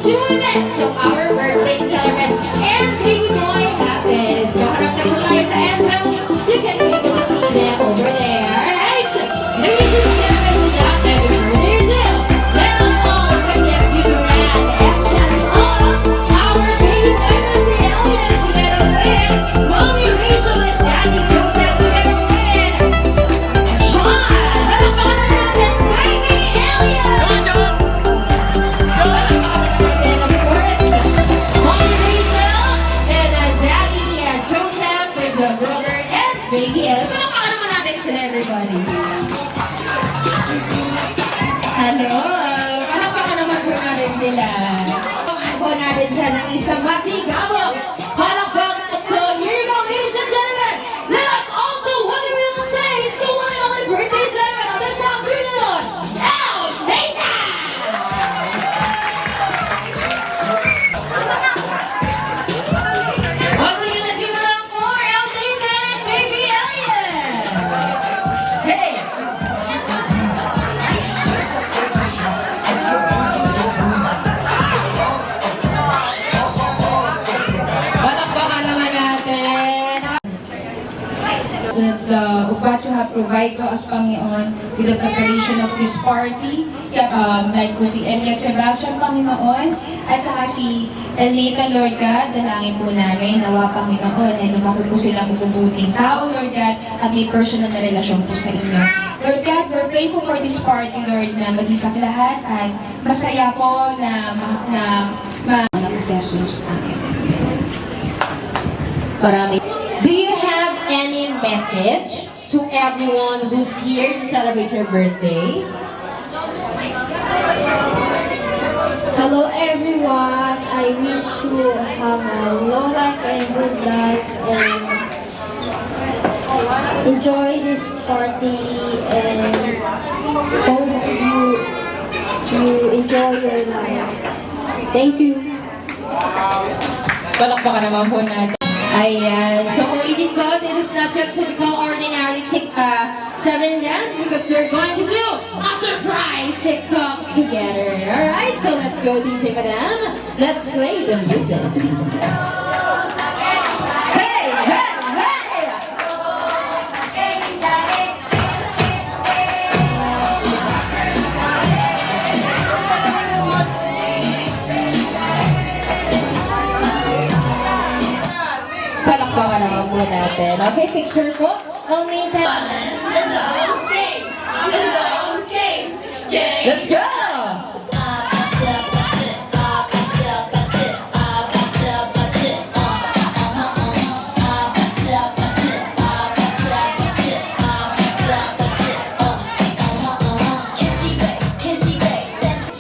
tune in to our birthday celebration and Baby Boy happens. So harap na po tayo sa entrance. You can be able to see them over there. Alright, ladies and gentlemen, without any further ado, let us all witness the grand entrance of our Baby Boy Brazilians together with Mommy Rachel and Daddy Joseph together with Sean. Palakpakan na natin, Baby Elliot! The brother and baby Ella. Palakpakan naman natin sila, everybody. Hello! Palakpakan naman po natin sila. Tumaan po natin siya ng isang masigabong palakpakan. So here you go, ladies and gentlemen. Let us also welcome you on stage to one and only birthday celebrant of this afternoon, El Dana! Once again, let's give it up for El Dana and Baby Elliot! Hey! Palakpakan naman natin. What you have provided to us, Panginoon, with the preparation of this party. Like ko si Eliak Sebastian, Panginoon, at saka si Elnita, Lord God, dalangin po namin, nawa, Panginoon, ay lumaki po silang mabubuting tao, Lord God, at may personal na relasyon po sa inyo. Lord God, we're praying for this party, Lord, na maging sa lahat, at masaya po na Jesus. Marami. Do you have any message to everyone who's here to celebrate your birthday? Hello everyone, I wish you have a long life and good life and enjoy this party and hope you enjoy your life. Thank you. Palakpakan naman po natin. Ayan. So, ulitin ko, this is not your typical ordinary 7 dance because we're going to do a surprise TikTok together. Alright, so let's go, DJ Madam. Let's play the music. Hey, hey, hey! Palakpakan naman po natin. Okay, picture po. Elnita. Let's go!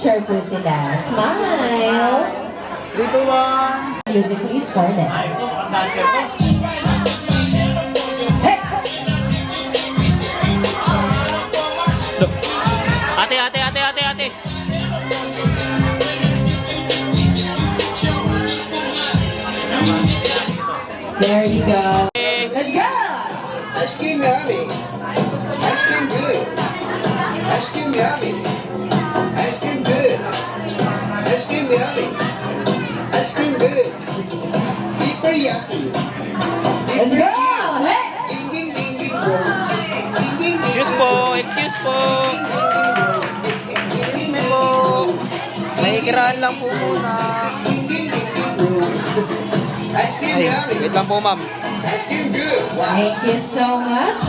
Sure po sila. Smile! 3, 2, 1. Music please for them. Ay, ito, ang dancer ko. Hey! Ate, ate, ate, ate, ate. There you go. Let's go! Ice cream yummy. Ice cream good. Ice cream yummy. Ice cream good. Ice cream yummy. Ice cream good. Super yucky. Let's go! Hey! Ding ding ding ding. Ding ding ding. Excuse po, excuse po. Excuse po. May kiraan lang po muna. Ice cream Ay, yummy. wait lang po ma'am. Ice cream good. Thank you so much.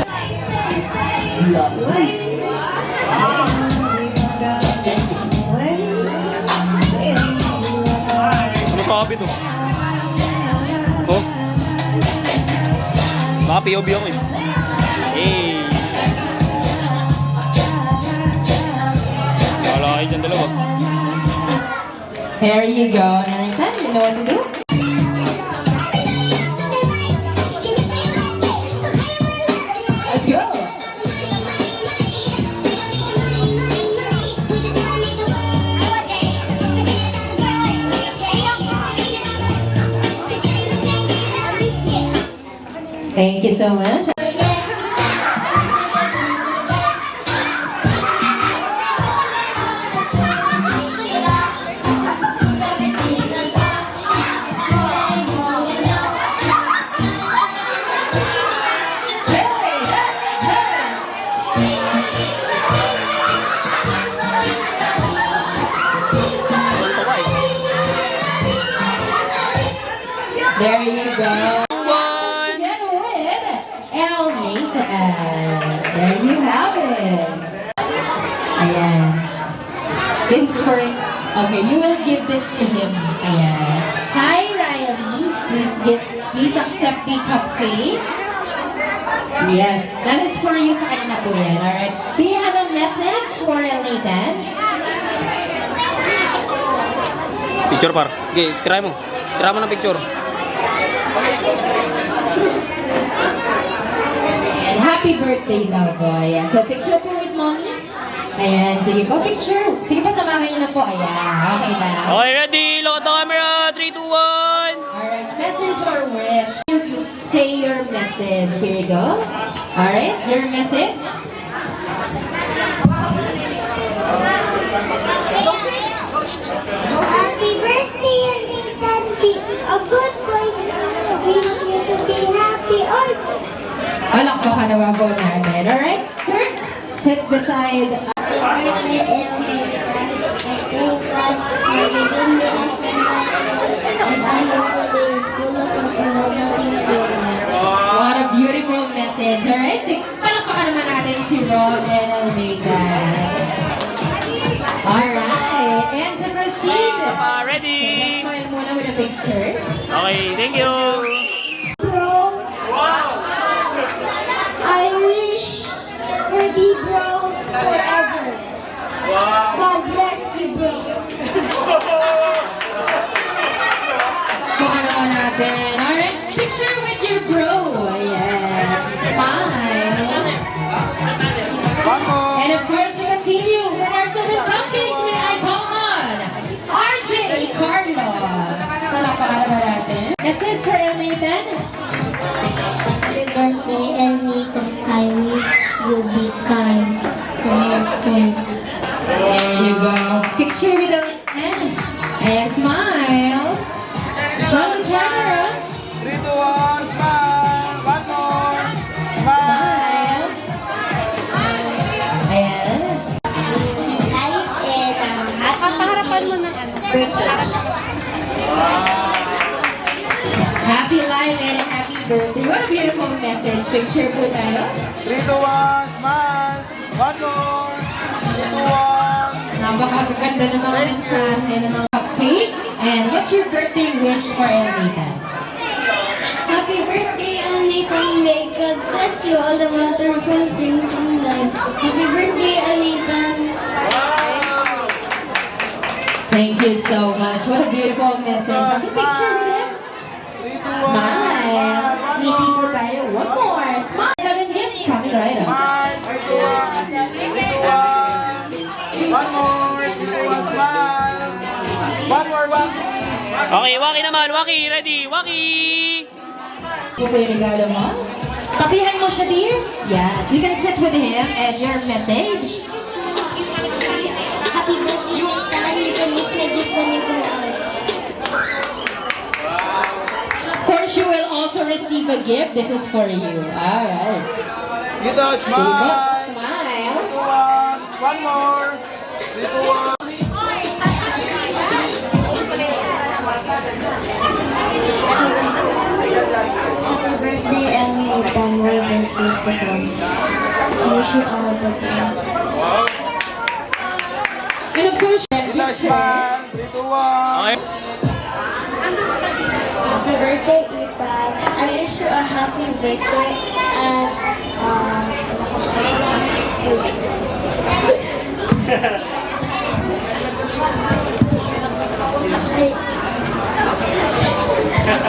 Ano sabi to? Oh. Baka POV ako eh. Hey. Wala kayo dyan dalawa. There you go. Nanay, you know what to do? Let's go! Thank you so much. There you go. One. Together with El Nathan. There you have it. Ayan. This is for, okay, you will give this to him. Ayan. Hi, Riley. Please accept the cupcake. Yes, that is for you sa kanina po yan, alright? Do you have a message for El Nathan? Picture par. Okay, try mo. Try mo ng picture. And happy birthday daw po. Ayan. So, picture po with mommy. Ayan. Sige po, picture. Sige po, samahan niyo na po. Ayan. Okay na. Okay, ready? Look at the camera. 3, 2, 1. Alright. Message or wish? You say your message. Here you go. Alright. Your message. Happy birthday, Nathan. Be a good boy. Wish you to be happy all. Palakpakan na wago natin. Alright? Turn. Sit beside. Happy birthday, Nathan. I thank God for giving me a friend like you. And I hope today is full of fun and all nothing serious. What a beautiful message. Alright? Palakpakan naman natin si Ron and Almeida. Alright. And to proceed. Ready? Let's smile muna with a picture. Okay, thank you. Bro, I wish for the bros forever. God bless you, bro. Baka naman natin. Alright, picture with your bro. Ayan. Smile. And of course, to continue with our seven cupcakes, may I call on RJ Carlos. Palakpakan naman natin. Message for El Nathan. Happy birthday, El Nathan. I wish you be kind and helpful. There you go. Picture with El Nathan. And smile. Show the camera. 3, 2, 1, smile. One more. Smile. Ayan. Life is Happy life and happy birthday. What a beautiful message. Picture po tayo. 3, 2, 1, smile. One more. 3, 2, 1. Napakaganda ng mga mensahe ng mga cupcake. And what's your birthday wish for El Nathan? Happy birthday, El Nathan. May God bless you all the wonderful things in life. Happy birthday, El Nathan. Thank you so much. What a beautiful message. Have a picture with him. Smile. Ngiti po tayo. One more. Smile. 7 gifts coming right up. Smile. 3, 2, 1. 3, 2, 1. One more. 3, 2, 1, smile. One more, one. Okay, Waki naman. Waki, ready? Waki! Ito po yung regalo mo. Tapihan mo siya, dear. Yeah. You can sit with him and your message. Happy birthday, Nathan. You can miss my gift when you grow up. Of course, you will also receive a gift. This is for you. All right. Dito, smile. Smile. 3, 2, 1. One more. 3, 2, 1. Happy birthday, El Nathan. More birthdays to come. Wish you all the best. And of course, that Dito, picture. smile. 3, 2, 1. Okay. Happy birthday, Ethan. I wish you a happy birthday and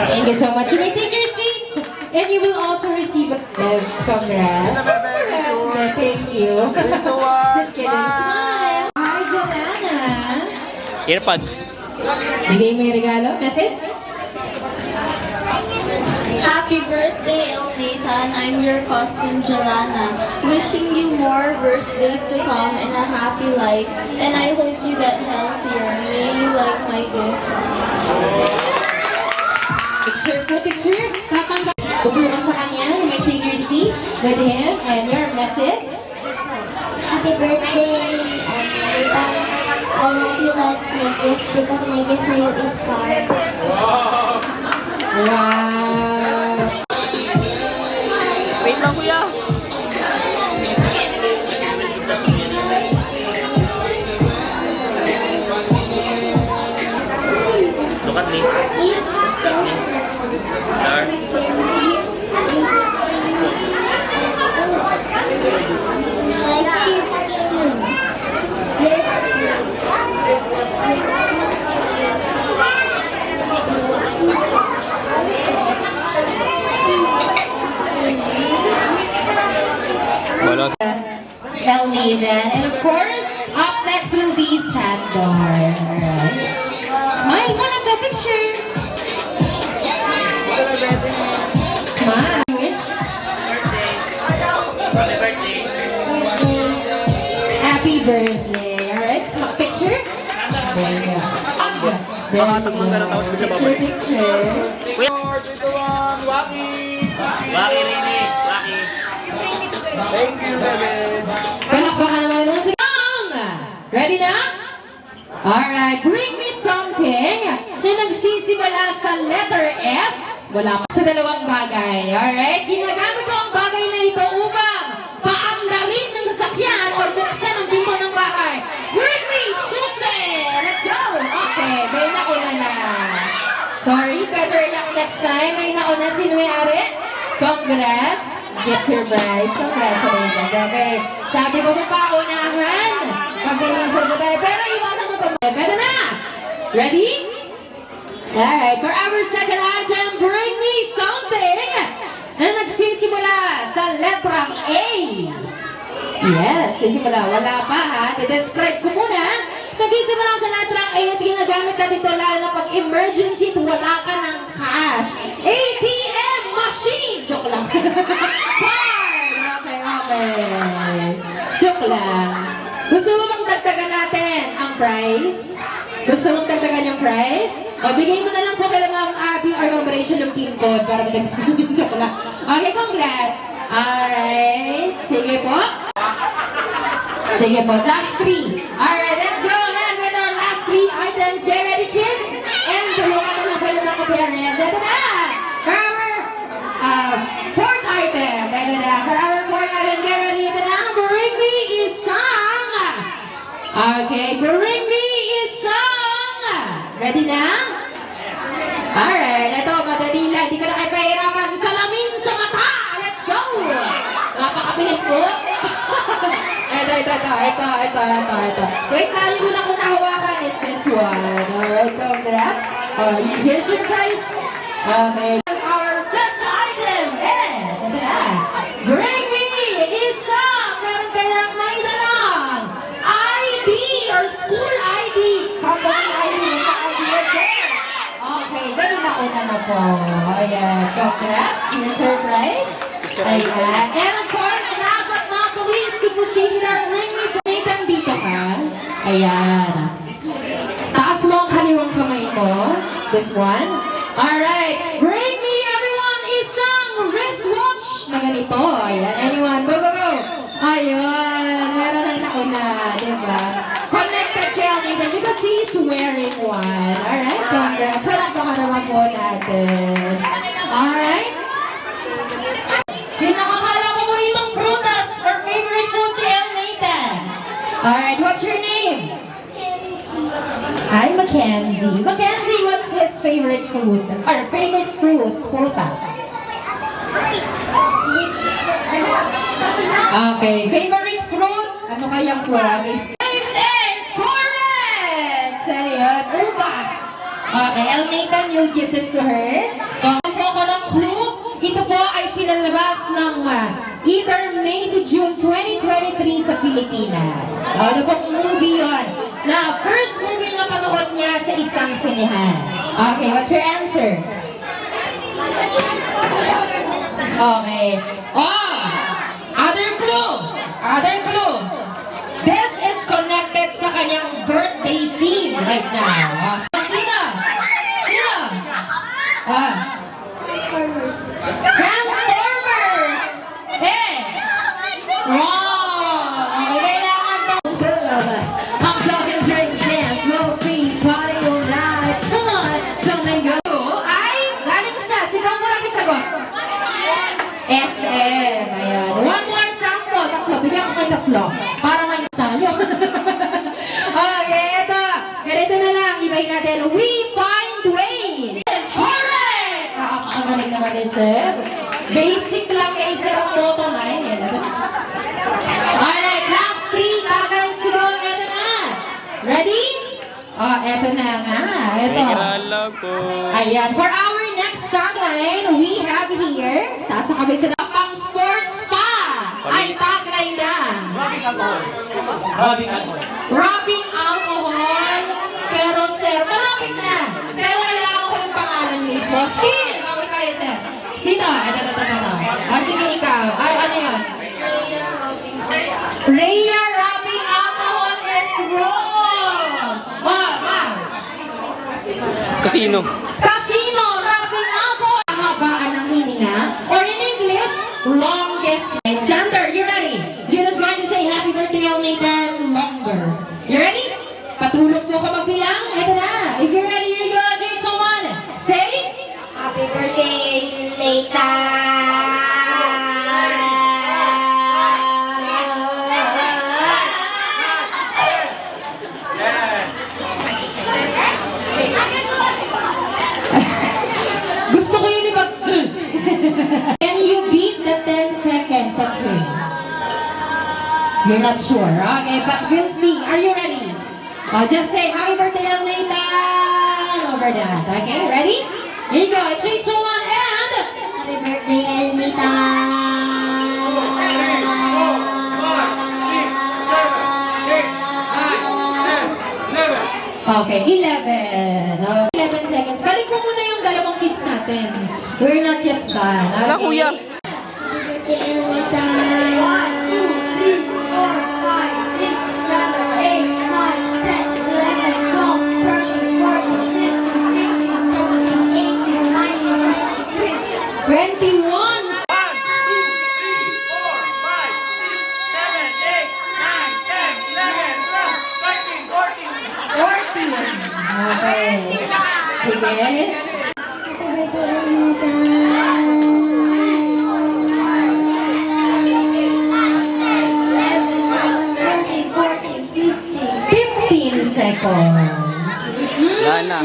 Thank you so much. You may take your seat. And you will also receive a gift. Congrats. Congrats, thank you. 3, 2, 1. Just kidding. Smile. Hi, Jalana. Earpods. Bigay mo yung regalo. Message? Happy birthday, El Nathan. I'm your cousin, Jalana. Wishing you more birthdays to come and a happy life. And I hope you get healthier. May you like my gift. Picture po, picture. Tatanggap. Pupunta sa kanya. You may take your seat with him and your message. Happy birthday, Nathan. I hope you like my gift because my gift for you is car. Wow! Wait lang, kuya. Look at me. Dar. Bolos. Elnita. And of course, up next will be Sandor. Alright. Smile mo na picture. Smile. Wish. Happy birthday. Happy birthday. Alright, smile picture. There you go. There you go. Picture, picture. Waki, Rini. Waki. Thank you, Bebe. Palakpakan naman naman si Kang. Ready na? Alright, bring me something na nagsisimula sa letter S. Wala pa sa dalawang bagay. Alright, ginagamit mo ang bagay na ito upang paandarin ng sasakyan o buksan ang pinto ng bahay. Bring me Susie! Let's go! Okay, may nauna na. Sorry, better luck next time. May nauna, sino may-ari? Congrats! Get your prize. Congratulations. Okay. Sabi ko paunahan. Pag-iisip mo tayo. Pero iwasan mo ito. Pwede na. Ready? Alright. For our second item, bring me something na nagsisimula sa letrang A. Yes, sisimula. Wala pa ha. Describe ko muna. Nagsisimula sa letrang A at ginagamit natin ito lalo na pag emergency at wala ka ng cash. ATM machine! Joke lang. Card! Okay, okay. Joke lang. Gusto mo bang dagdagan natin ang price? Gusto mong dagdagan yung price? O, bigay mo na lang po kailang ang Abby or combination ng pin code para madagdagan yung joke lang. Okay, congrats! Alright. Sige po. Sige po. Last three. Alright, let's go ahead with our last three items. Get ready, kids? And tulungan na lang kayo mga parents. Ito na! For our fourth item. Ito na. For our fourth item, get ready. Ito na. Bring me isang. Okay, bring me isang. Ready na? Alright, ito, madali lang. Hindi ka na kayo pahirapan. Salamin sa mata! Let's go! Napakabilis po. Ito. Wait lang, yung una kong nahawakan is this one. Alright, congrats. Here's your prize. Okay. That's our fifth item. Yes, ito na. Bring me isang. Meron kayang may dalang ID or school ID. Company ID. Okay, dali na una na po. Ayan, congrats. Here's your prize. Ayan. And of course, last but not the least, to proceed with our ring me Nathan, dito ka. Ayan. Taas mo ang kaliwang kamay mo. This one. Alright. Bring me, everyone, isang wristwatch na ganito. Ayan. Anyone? Go, go, go. Ayun. Meron na nauna. Diba? Connected kay Nathan because he's wearing one. Alright. Congrats. Palakpakan naman po natin. Alright. Sino nakakala mo itong prutas or favorite food ni El Nathan? Alright, what's your name? Hi, Mackenzie. Mackenzie, what's his favorite food? Or favorite fruit, prutas? Okay, favorite fruit? Ano kayang fruit? Names is correct! Ayun, ubas. Okay, El Nathan, you'll give this to her. Kung ako ng clue, ito po ay pinalabas ng either May to June 2023 sa Pilipinas. Ano pong movie yun? Na first movie na panood niya sa isang sinehan. Okay, what's your answer? Okay. Oh! Other clue! Other clue! This is connected sa kanyang birthday theme right now. Sino? Sino? Transformers! Yes! Wrong! Okay, kailangan pa. I'm talking drink, dance, smoke, beat, party all night. Come on, come and go. Ay, galing sa find Dwayne. Yes, correct! Nakakagaling naman ni Sir. Basic lang kay Sir ang Moto 9. Yan, ito. Alright, last 3 tags to go. Ito na. Ready? Eto na nga. Ito. May po. Ayan. For our next tagline, we have here, taas sa kamay sa pang sports spa. Ay, tagline na. Rubbing alcohol. Pero sir, malapit na. Pero kailangan ko yung pangalan mismo. Skin! Bawal kayo, sir. Sino? Ito. Sige, ikaw. Ano yun? Rhea rubbing alcohol is wrong. Max. Casino. Casino rubbing alcohol. Habaan ng hininga. Or in English, longest. Sander, you ready? You're just going to say happy birthday, El Nathan, longer. You ready? Patulog po ko magbilang. Ito na. If you're ready, here you go. 3, 2, 1. Say. Happy birthday, Nathan! Gusto ko yun ipag... Can you beat the 10 seconds of him? You're not sure. Okay, but we'll see. Are you ready? Just say, happy birthday, El Nathan! Over that. Okay, ready? Here you go. 3, 2, 1, and... Happy birthday, El Okay, 11. 11 seconds. Balik mo muna yung dalawang kids natin. We're not yet done. Okay? Wala, kuya. Okay. Sige. Fifteen seconds. Wala na.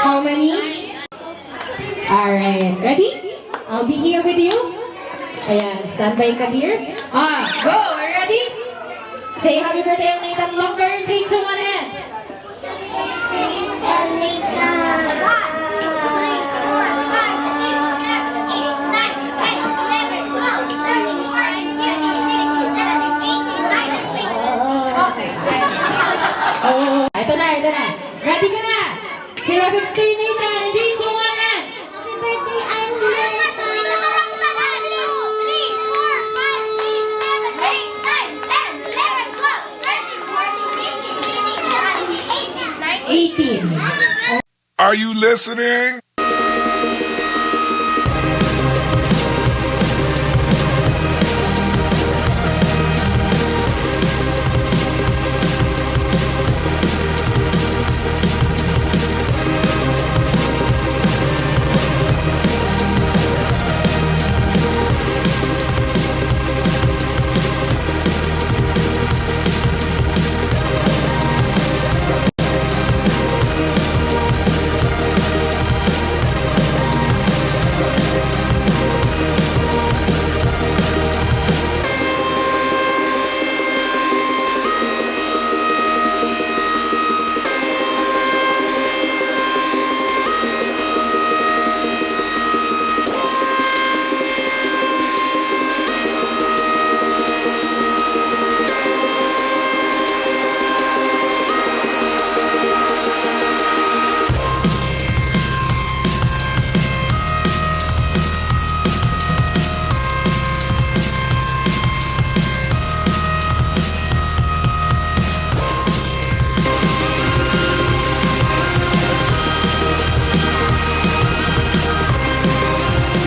How many? Alright. Ready? I'll be here with you. Ayan, standby ka dear. Go! Are you ready? Say happy birthday, Nathan. Longer in 3, 2, 1, and... Ito na. Ready ka na? Say happy birthday, Nathan. In 3, 2, 1, and... Are you listening?